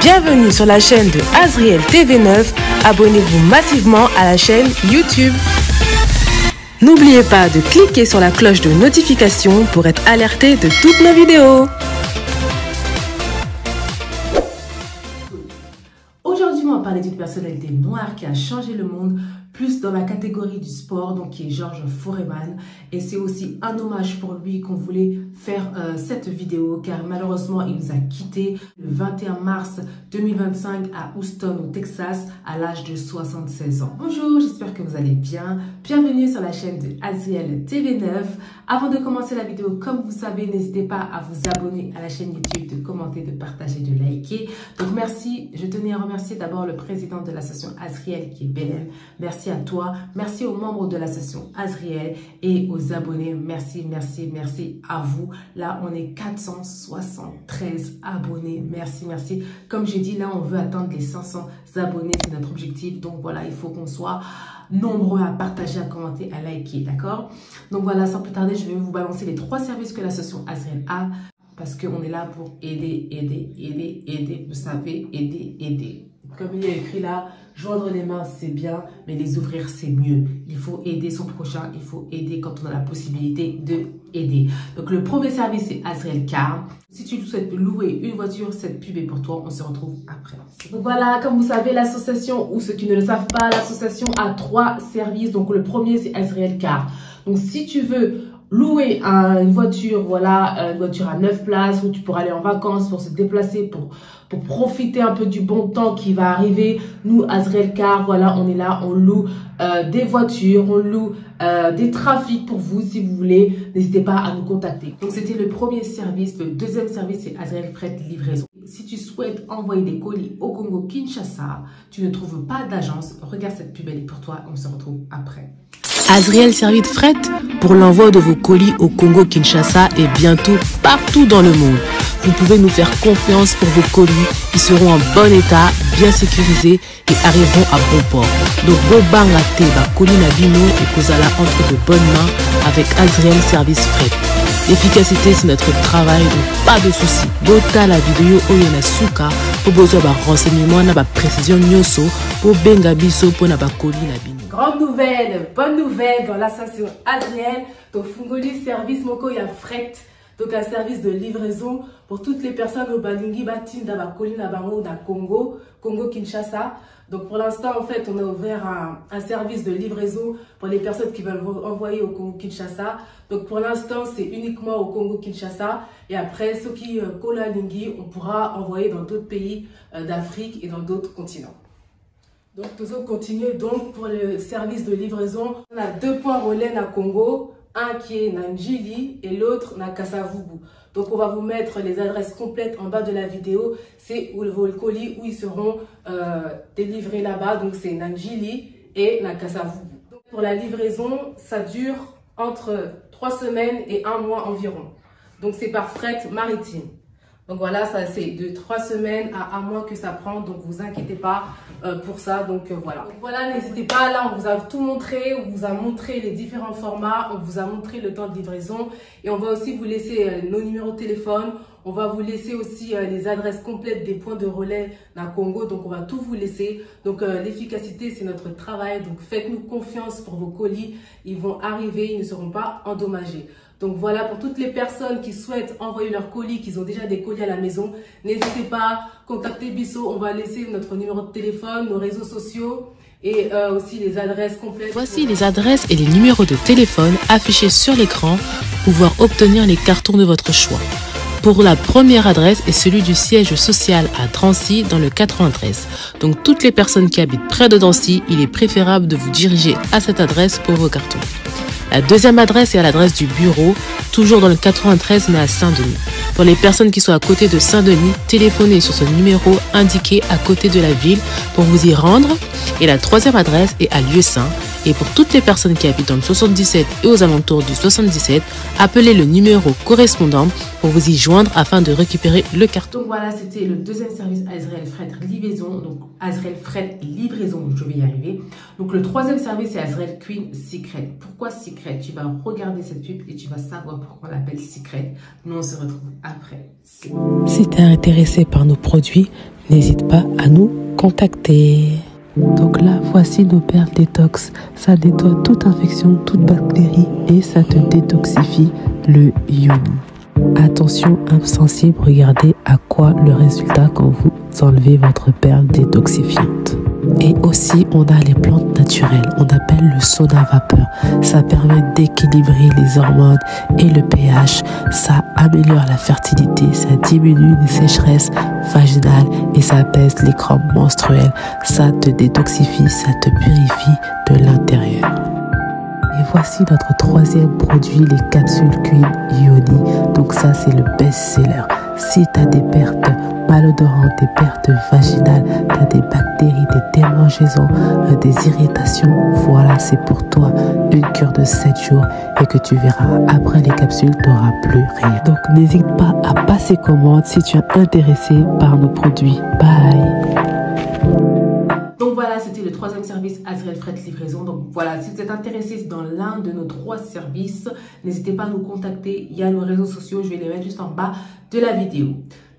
Bienvenue sur la chaîne de Azriel TV9. Abonnez-vous massivement à la chaîne YouTube. N'oubliez pas de cliquer sur la cloche de notification pour être alerté de toutes nos vidéos. Aujourd'hui, on va parler d'une personnalité noire qui a changé le monde, plus dans la catégorie du sport, donc qui est George Foreman. Et c'est aussi un hommage pour lui qu'on voulait faire cette vidéo, car malheureusement, il nous a quittés le 21 mars 2025 à Houston, au Texas, à l'âge de 76 ans. Bonjour, j'espère que vous allez bien. Bienvenue sur la chaîne de Azriel TV9. Avant de commencer la vidéo, comme vous savez, n'hésitez pas à vous abonner à la chaîne YouTube, de commenter, de partager, de liker. Donc merci, je tenais à remercier d'abord le président de l'association Azriel qui est Belém. Merci à toi, merci aux membres de l'association Azriel et aux abonnés. Merci, merci, merci à vous. Là, on est 473 abonnés. Merci, merci. Comme j'ai dit, là, on veut atteindre les 500 abonnés. C'est notre objectif. Donc voilà, il faut qu'on soit nombreux à partager, à commenter, à liker, d'accord? Donc voilà, sans plus tarder, je vais vous balancer les 3 services que l'association Azriel a, parce qu'on est là pour aider, aider, aider, aider. Vous savez, aider, aider. Comme il est écrit là, joindre les mains c'est bien, mais les ouvrir c'est mieux. Il faut aider son prochain, il faut aider quand on a la possibilité de aider. Donc le premier service c'est Azriel Car. Si tu souhaites louer une voiture, cette pub est pour toi, on se retrouve après. Donc voilà, comme vous savez, l'association, ou ceux qui ne le savent pas, l'association a 3 services. Donc le premier c'est Azriel Car. Donc si tu veux louer une voiture, voilà, une voiture à 9 places où tu pourras aller en vacances pour se déplacer, pour profiter un peu du bon temps qui va arriver. Nous, Azriel Car, voilà, on est là, on loue des voitures, on loue des trafics pour vous si vous voulez. N'hésitez pas à nous contacter. Donc c'était le premier service. Le deuxième service, c'est Azriel Fret Livraison. Si tu souhaites envoyer des colis au Congo Kinshasa, tu ne trouves pas d'agence, regarde cette pub, elle est pour toi, on se retrouve après. Azriel Service Fret pour l'envoi de vos colis au Congo Kinshasa et bientôt partout dans le monde. Vous pouvez nous faire confiance pour vos colis. Ils seront en bon état, bien sécurisés et arriveront à bon port. Donc, Bobanga Teba, colis Nabino et Kozala entre de bonnes mains avec Azriel Service Fret. L'efficacité, c'est notre travail, donc pas de soucis. Bota la vidéo Oyona Suka pour besoin de renseignements, na précision nyoso pour benga biso pour na colis Nabino. Grande nouvelle, bonne nouvelle dans l'association Azriel. Donc Fungoli service moko ya fret. Donc un service de livraison pour toutes les personnes au Balingi Batin d'Abakoli Nabango da Congo, Congo Kinshasa. Donc pour l'instant en fait on a ouvert un service de livraison pour les personnes qui veulent envoyer au Congo Kinshasa. Donc pour l'instant c'est uniquement au Congo Kinshasa et après ceux qui Kola-Lingi on pourra envoyer dans d'autres pays d'Afrique et dans d'autres continents. Donc nous allons continuer donc pour le service de livraison. On a 2 points relais à Congo. Un qui est Nanjili et l'autre na Kasavubu. Donc on va vous mettre les adresses complètes en bas de la vidéo. C'est vos colis où ils seront délivrés là-bas. Donc c'est Nanjili et na Kasavubu. Pour la livraison, ça dure entre 3 semaines et 1 mois environ. Donc c'est par fret maritime. Donc voilà, ça c'est de 3 semaines à 1 mois que ça prend, donc vous inquiétez pas pour ça. Donc voilà. Donc voilà, n'hésitez pas, là on vous a tout montré, on vous a montré les différents formats, on vous a montré le temps de livraison et on va aussi vous laisser nos numéros de téléphone, on va vous laisser aussi les adresses complètes des points de relais dans le Congo, donc on va tout vous laisser. Donc l'efficacité c'est notre travail, donc faites-nous confiance pour vos colis, ils vont arriver, ils ne seront pas endommagés. Donc voilà, pour toutes les personnes qui souhaitent envoyer leurs colis, qui ont déjà des colis à la maison, n'hésitez pas, contactez Bisso, on va laisser notre numéro de téléphone, nos réseaux sociaux et aussi les adresses complètes. Voici les adresses et les numéros de téléphone affichés sur l'écran pour pouvoir obtenir les cartons de votre choix. Pour la première adresse est celui du siège social à Drancy dans le 93. Donc toutes les personnes qui habitent près de Drancy, il est préférable de vous diriger à cette adresse pour vos cartons. La deuxième adresse est à l'adresse du bureau, toujours dans le 93 mais à Saint-Denis. Pour les personnes qui sont à côté de Saint-Denis, téléphonez sur ce numéro indiqué à côté de la ville pour vous y rendre. Et la troisième adresse est à Lieu-Saint Et pour toutes les personnes qui habitent dans le 77 et aux alentours du 77, appelez le numéro correspondant pour vous y joindre afin de récupérer le carton. Donc voilà, c'était le deuxième service Azriel Fret Livraison. Donc Azriel Fret Livraison, je vais y arriver. Donc le troisième service, c'est Azriel Queen Secret. Pourquoi Secret? Tu vas regarder cette pub et tu vas savoir pourquoi on l'appelle Secret. Nous, on se retrouve après. Si tu es intéressé par nos produits, n'hésite pas à nous contacter. Donc là, voici nos perles détox. Ça nettoie toute infection, toute bactérie et ça te détoxifie le yoni. Attention, âme sensible, regardez à quoi le résultat quand vous enlevez votre perle détoxifiante. Et aussi, on a les plantes naturelles, on appelle le sauna vapeur. Ça permet d'équilibrer les hormones et le pH. Ça améliore la fertilité, ça diminue les sécheresses vaginales et ça apaise les crampes menstruelles. Ça te détoxifie, ça te purifie de l'intérieur. Et voici notre troisième produit, les capsules Queen Yoni. Donc ça, c'est le best-seller. Si tu as des pertes malodorantes, des pertes vaginales, tu as des bactéries, des démangeaisons, des irritations, voilà, c'est pour toi une cure de 7 jours et que tu verras, après les capsules, tu n'auras plus rien. Donc n'hésite pas à passer commande si tu es intéressé par nos produits. Bye! Donc voilà, c'était le troisième service Azriel Fret Livraison. Donc voilà, si vous êtes intéressé dans l'un de nos 3 services, n'hésitez pas à nous contacter. Il y a nos réseaux sociaux, je vais les mettre juste en bas de la vidéo.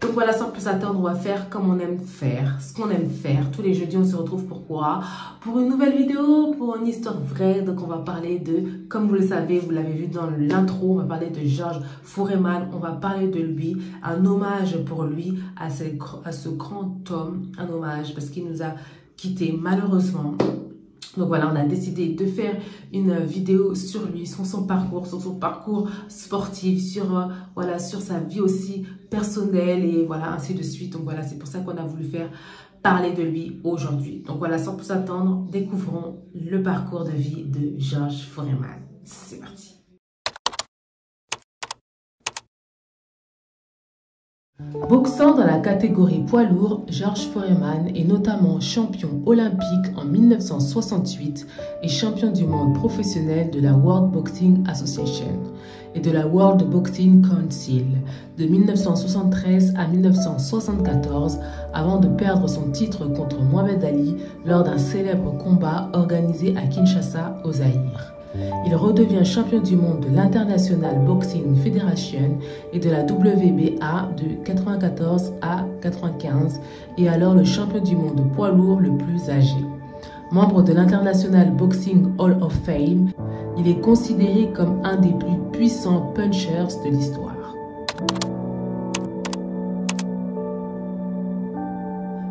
Donc voilà, sans plus attendre, on va faire comme on aime faire, ce qu'on aime faire. Tous les jeudis, on se retrouve pourquoi? Pour une nouvelle vidéo, pour une histoire vraie. Donc on va parler de, comme vous le savez, vous l'avez vu dans l'intro, on va parler de Georges Foreman. On va parler de lui, un hommage pour lui, à ce grand homme, un hommage parce qu'il nous a quitté malheureusement. Donc voilà, on a décidé de faire une vidéo sur lui, sur son parcours sportif, voilà, sur sa vie aussi personnelle et voilà, ainsi de suite. Donc voilà, c'est pour ça qu'on a voulu faire parler de lui aujourd'hui. Donc voilà, sans plus attendre, découvrons le parcours de vie de Georges Foreman. C'est parti. Boxant dans la catégorie poids lourd, Georges Foreman est notamment champion olympique en 1968 et champion du monde professionnel de la World Boxing Association et de la World Boxing Council de 1973 à 1974 avant de perdre son titre contre Mohamed Ali lors d'un célèbre combat organisé à Kinshasa au Zaïre. Il redevient champion du monde de l'International Boxing Federation et de la WBA de 94 à 95 et alors le champion du monde de poids lourd le plus âgé. Membre de l'International Boxing Hall of Fame, il est considéré comme un des plus puissants punchers de l'histoire.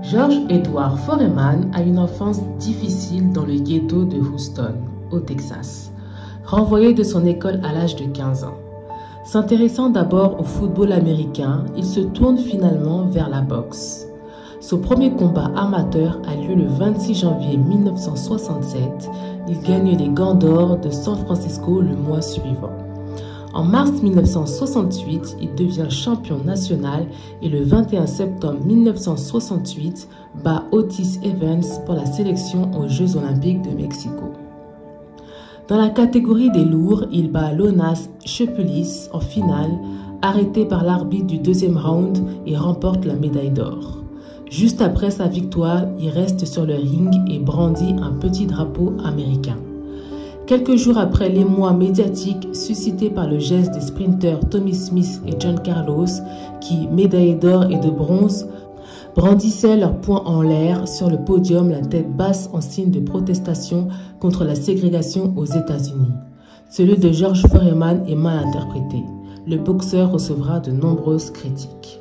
George Edward Foreman a une enfance difficile dans le ghetto de Houston, au Texas. Renvoyé de son école à l'âge de 15 ans. S'intéressant d'abord au football américain, il se tourne finalement vers la boxe. Son premier combat amateur a lieu le 26 janvier 1967. Il gagne les Gants d'Or de San Francisco le mois suivant. En mars 1968, il devient champion national et le 21 septembre 1968 bat Otis Evans pour la sélection aux Jeux Olympiques de Mexico. Dans la catégorie des lourds, il bat Lonas Chepelis en finale, arrêté par l'arbitre du deuxième round et remporte la médaille d'or. Juste après sa victoire, il reste sur le ring et brandit un petit drapeau américain. Quelques jours après l'émoi médiatique suscité par le geste des sprinteurs Tommy Smith et John Carlos, qui, médaillés d'or et de bronze, brandissaient leurs poings en l'air sur le podium, la tête basse en signe de protestation contre la ségrégation aux États-Unis. Celui de Georges Foreman est mal interprété. Le boxeur recevra de nombreuses critiques.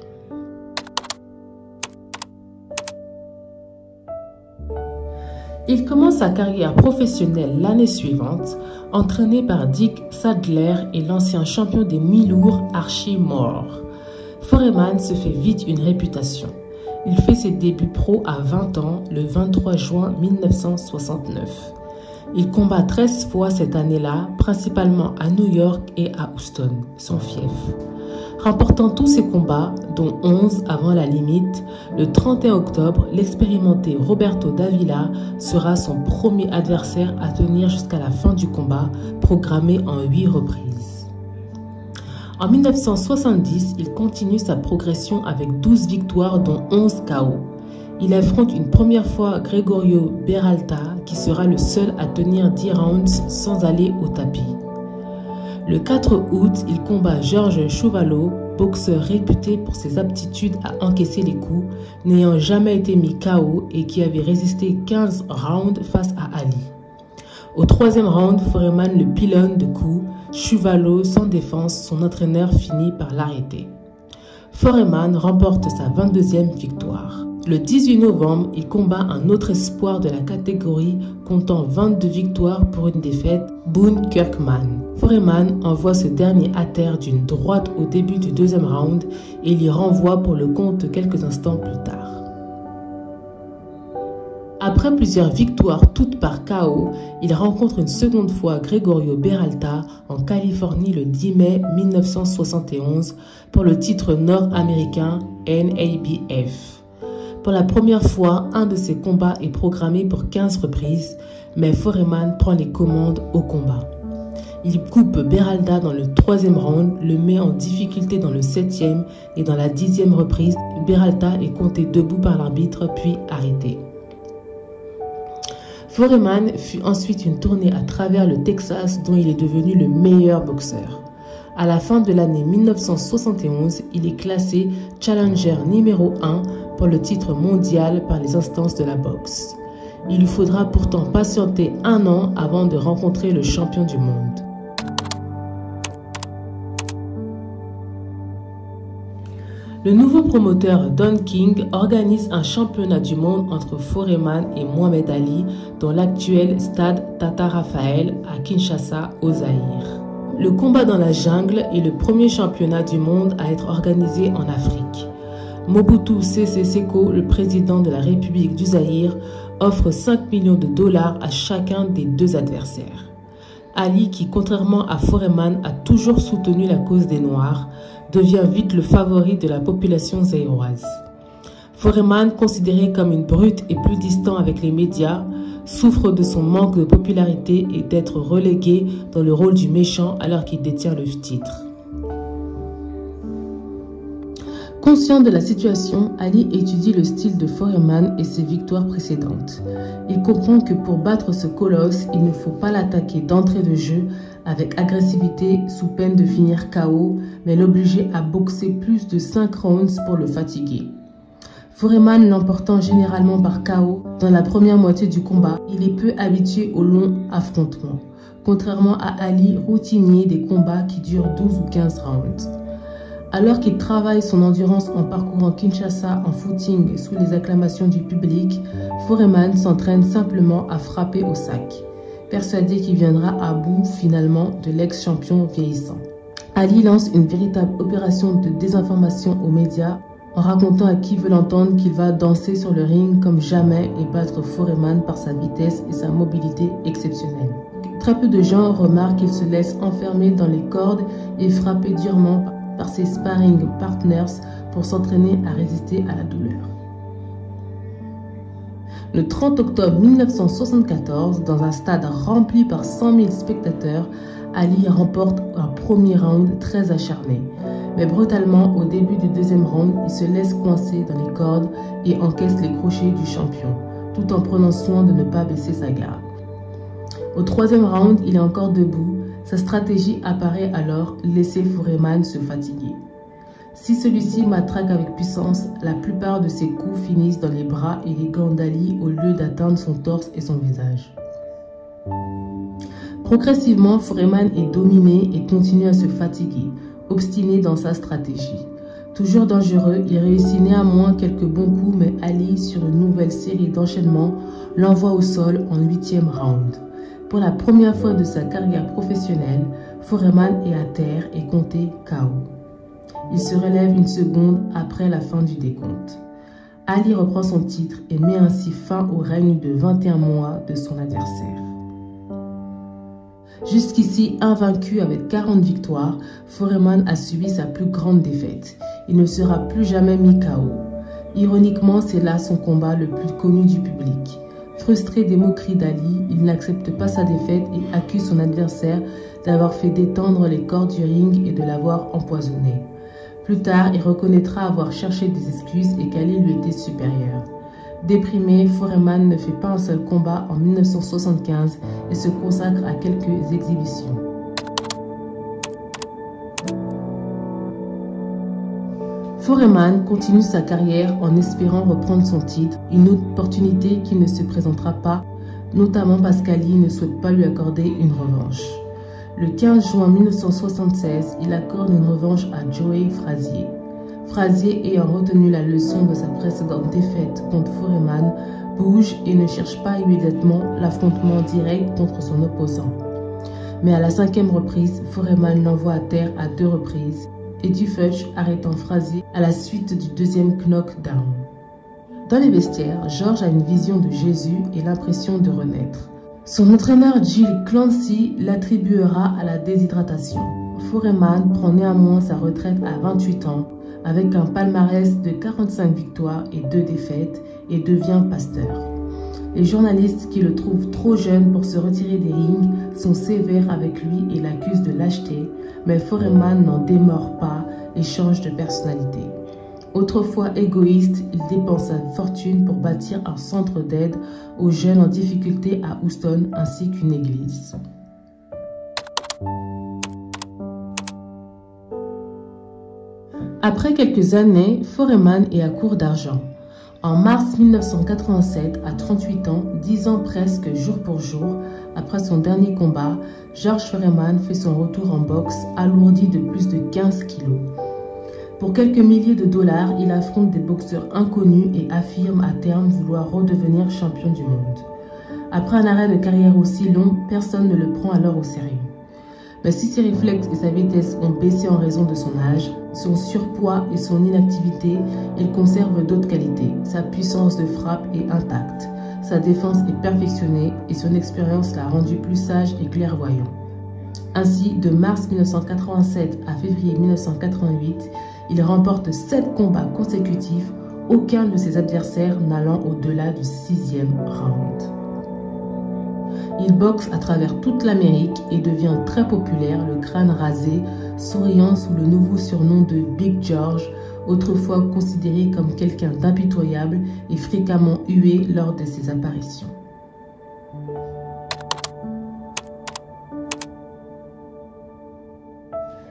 Il commence sa carrière professionnelle l'année suivante, entraîné par Dick Sadler et l'ancien champion des mi-lourds Archie Moore. Foreman se fait vite une réputation. Il fait ses débuts pro à 20 ans, le 23 juin 1969. Il combat 13 fois cette année-là, principalement à New York et à Houston, son fief. Remportant tous ses combats, dont 11 avant la limite, le 31 octobre, l'expérimenté Roberto Davila sera son premier adversaire à tenir jusqu'à la fin du combat, programmé en 8 reprises. En 1970, il continue sa progression avec 12 victoires dont 11 KO. Il affronte une première fois Gregorio Beralta, qui sera le seul à tenir 10 rounds sans aller au tapis. Le 4 août, il combat George Chuvalo, boxeur réputé pour ses aptitudes à encaisser les coups, n'ayant jamais été mis KO et qui avait résisté 15 rounds face à Ali. Au 3e round, Foreman le pilonne de coups. Chuvalo, sans défense, son entraîneur finit par l'arrêter. Foreman remporte sa 22e victoire. Le 18 novembre, il combat un autre espoir de la catégorie comptant 22 victoires pour une défaite, Boone Kirkman. Foreman envoie ce dernier à terre d'une droite au début du 2e round et l'y renvoie pour le compte quelques instants plus tard. Après plusieurs victoires toutes par KO, il rencontre une seconde fois Gregorio Beralta en Californie le 10 mai 1971 pour le titre nord-américain NABF. Pour la première fois, un de ces combats est programmé pour 15 reprises, mais Foreman prend les commandes au combat. Il coupe Beralta dans le 3e round, le met en difficulté dans le 7e et dans la 10e reprise, Beralta est compté debout par l'arbitre puis arrêté. Foreman fut ensuite une tournée à travers le Texas dont il est devenu le meilleur boxeur. À la fin de l'année 1971, il est classé challenger numéro 1 pour le titre mondial par les instances de la boxe. Il lui faudra pourtant patienter 1 an avant de rencontrer le champion du monde. Le nouveau promoteur Don King organise un championnat du monde entre Foreman et Mohamed Ali dans l'actuel stade Tata Raphaël à Kinshasa, au Zaïre. Le combat dans la jungle est le premier championnat du monde à être organisé en Afrique. Mobutu Sese Seko, le président de la République du Zaïre, offre 5 millions de dollars à chacun des 2 adversaires. Ali, qui contrairement à Foreman a toujours soutenu la cause des Noirs, devient vite le favori de la population zaïroise. Foreman, considéré comme une brute et plus distant avec les médias, souffre de son manque de popularité et d'être relégué dans le rôle du méchant alors qu'il détient le titre. Conscient de la situation, Ali étudie le style de Foreman et ses victoires précédentes. Il comprend que pour battre ce colosse, il ne faut pas l'attaquer d'entrée de jeu avec agressivité sous peine de finir KO, mais l'obliger à boxer plus de 5 rounds pour le fatiguer. Foreman l'emportant généralement par KO dans la première moitié du combat, il est peu habitué aux longs affrontements, contrairement à Ali, routinier des combats qui durent 12 ou 15 rounds. Alors qu'il travaille son endurance en parcourant Kinshasa en footing sous les acclamations du public, Foreman s'entraîne simplement à frapper au sac, persuadé qu'il viendra à bout finalement de l'ex-champion vieillissant. Ali lance une véritable opération de désinformation aux médias en racontant à qui veut l'entendre qu'il va danser sur le ring comme jamais et battre Foreman par sa vitesse et sa mobilité exceptionnelle. Très peu de gens remarquent qu'il se laisse enfermer dans les cordes et frapper durement par ses sparring partners pour s'entraîner à résister à la douleur. Le 30 octobre 1974, dans un stade rempli par 100 000 spectateurs, Ali remporte un premier round très acharné. Mais brutalement, au début du 2e round, il se laisse coincer dans les cordes et encaisse les crochets du champion, tout en prenant soin de ne pas baisser sa garde. Au 3e round, il est encore debout. Sa stratégie apparaît alors laisser Foreman se fatiguer. Si celui-ci matraque avec puissance, la plupart de ses coups finissent dans les bras et les gants d'Ali au lieu d'atteindre son torse et son visage. Progressivement, Foreman est dominé et continue à se fatiguer, obstiné dans sa stratégie. Toujours dangereux, il réussit néanmoins quelques bons coups, mais Ali, sur une nouvelle série d'enchaînements, l'envoie au sol en 8e round. Pour la première fois de sa carrière professionnelle, Foreman est à terre et compté KO. Il se relève une seconde après la fin du décompte. Ali reprend son titre et met ainsi fin au règne de 21 mois de son adversaire. Jusqu'ici invaincu avec 40 victoires, Foreman a subi sa plus grande défaite. Il ne sera plus jamais mis KO. Ironiquement, c'est là son combat le plus connu du public. Frustré des moqueries d'Ali, il n'accepte pas sa défaite et accuse son adversaire d'avoir fait détendre les cordes du ring et de l'avoir empoisonné. Plus tard, il reconnaîtra avoir cherché des excuses et qu'Ali lui était supérieur. Déprimé, Foreman ne fait pas un seul combat en 1975 et se consacre à quelques exhibitions. Foreman continue sa carrière en espérant reprendre son titre, une opportunité qui ne se présentera pas, notamment parce qu'Ali ne souhaite pas lui accorder une revanche. Le 15 juin 1976, il accorde une revanche à Joe Frazier. Frazier, ayant retenu la leçon de sa précédente défaite contre Foreman, bouge et ne cherche pas immédiatement l'affrontement direct contre son opposant. Mais à la 5e reprise, Foreman l'envoie à terre à 2 reprises, Eddie Futch arrêtant Frazier à la suite du 2e knockdown. Dans les vestiaires, George a une vision de Jésus et l'impression de renaître. Son entraîneur Jill Clancy l'attribuera à la déshydratation. Foreman prend néanmoins sa retraite à 28 ans avec un palmarès de 45 victoires et 2 défaites et devient pasteur. Les journalistes qui le trouvent trop jeune pour se retirer des rings sont sévères avec lui et l'accusent de lâcheté, mais Foreman n'en démord pas et change de personnalité. Autrefois égoïste, il dépense sa fortune pour bâtir un centre d'aide aux jeunes en difficulté à Houston ainsi qu'une église. Après quelques années, Foreman est à court d'argent. En mars 1987, à 38 ans, 10 ans presque jour pour jour, après son dernier combat, George Foreman fait son retour en boxe, alourdi de plus de 15 kilos. Pour quelques milliers de dollars, il affronte des boxeurs inconnus et affirme à terme vouloir redevenir champion du monde. Après un arrêt de carrière aussi long, personne ne le prend alors au sérieux. Mais si ses réflexes et sa vitesse ont baissé en raison de son âge, son surpoids et son inactivité, il conserve d'autres qualités. Sa puissance de frappe est intacte, sa défense est perfectionnée et son expérience l'a rendu plus sage et clairvoyant. Ainsi, de mars 1987 à février 1988, il remporte 7 combats consécutifs, aucun de ses adversaires n'allant au-delà du 6e round. Il boxe à travers toute l'Amérique et devient très populaire, le crâne rasé, souriant sous le nouveau surnom de Big George, autrefois considéré comme quelqu'un d'impitoyable et fréquemment hué lors de ses apparitions.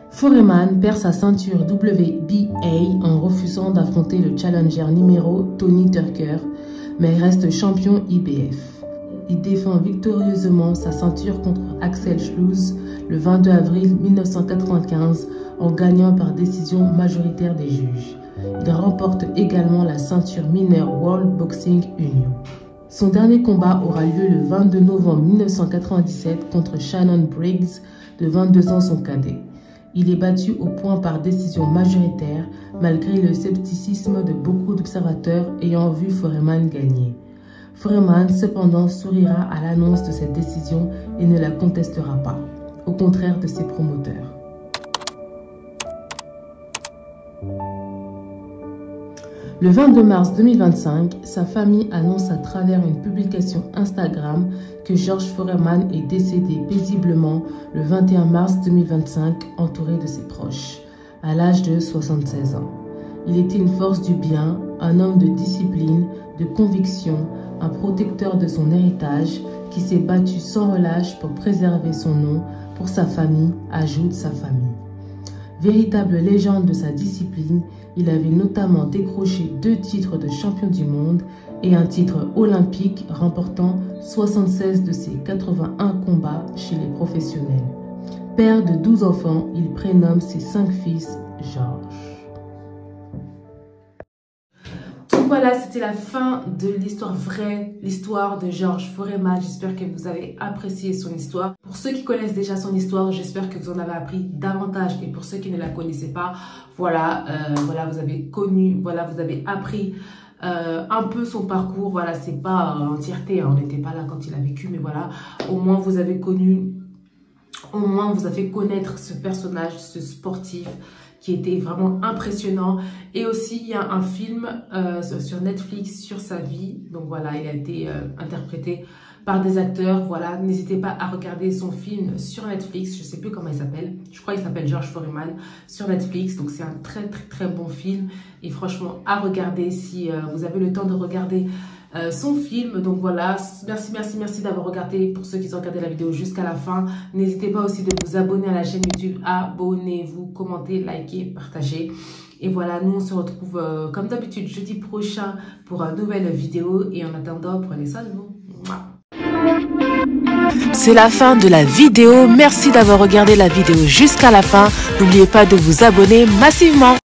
Foreman perd sa ceinture WBA en refusant d'affronter le challenger numéro Tony Tucker, mais reste champion IBF. Il défend victorieusement sa ceinture contre Axel Schulz le 22 avril 1995 en gagnant par décision majoritaire des juges. Il remporte également la ceinture mineure World Boxing Union. Son dernier combat aura lieu le 22 novembre 1997 contre Shannon Briggs, de 22 ans son cadet. Il est battu au point par décision majoritaire malgré le scepticisme de beaucoup d'observateurs ayant vu Foreman gagner. Foreman, cependant, sourira à l'annonce de cette décision et ne la contestera pas, au contraire de ses promoteurs. Le 22 mars 2025, sa famille annonce à travers une publication Instagram que George Foreman est décédé paisiblement le 21 mars 2025, entouré de ses proches, à l'âge de 76 ans. Il était une force du bien, un homme de discipline, de conviction, un protecteur de son héritage qui s'est battu sans relâche pour préserver son nom, pour sa famille, ajoute sa famille. Véritable légende de sa discipline, il avait notamment décroché 2 titres de champion du monde et un titre olympique, remportant 76 de ses 81 combats chez les professionnels. Père de 12 enfants, il prénomme ses 5 fils George. Voilà, c'était la fin de l'histoire vraie, l'histoire de George Foreman. J'espère que vous avez apprécié son histoire. Pour ceux qui connaissent déjà son histoire, j'espère que vous en avez appris davantage. Et pour ceux qui ne la connaissaient pas, voilà, vous avez connu, voilà, vous avez appris un peu son parcours. Voilà, c'est pas l'entièreté, hein, on n'était pas là quand il a vécu, mais voilà, au moins vous avez connu Au moins, on vous a fait connaître ce personnage, ce sportif qui était vraiment impressionnant. Et aussi, il y a un film sur Netflix sur sa vie. Donc voilà, il a été interprété par des acteurs. Voilà, n'hésitez pas à regarder son film sur Netflix. Je ne sais plus comment il s'appelle. Je crois qu'il s'appelle George Foreman sur Netflix. Donc c'est un très bon film. Et franchement, à regarder si vous avez le temps de regarder son film. Donc voilà, merci d'avoir regardé. Pour ceux qui ont regardé la vidéo jusqu'à la fin, n'hésitez pas aussi de vous abonner à la chaîne YouTube. Abonnez-vous, commentez, likez, partagez. Et voilà, nous on se retrouve comme d'habitude jeudi prochain pour une nouvelle vidéo. Et en attendant, prenez soin de vous. C'est la fin de la vidéo. Merci d'avoir regardé la vidéo jusqu'à la fin. N'oubliez pas de vous abonner massivement.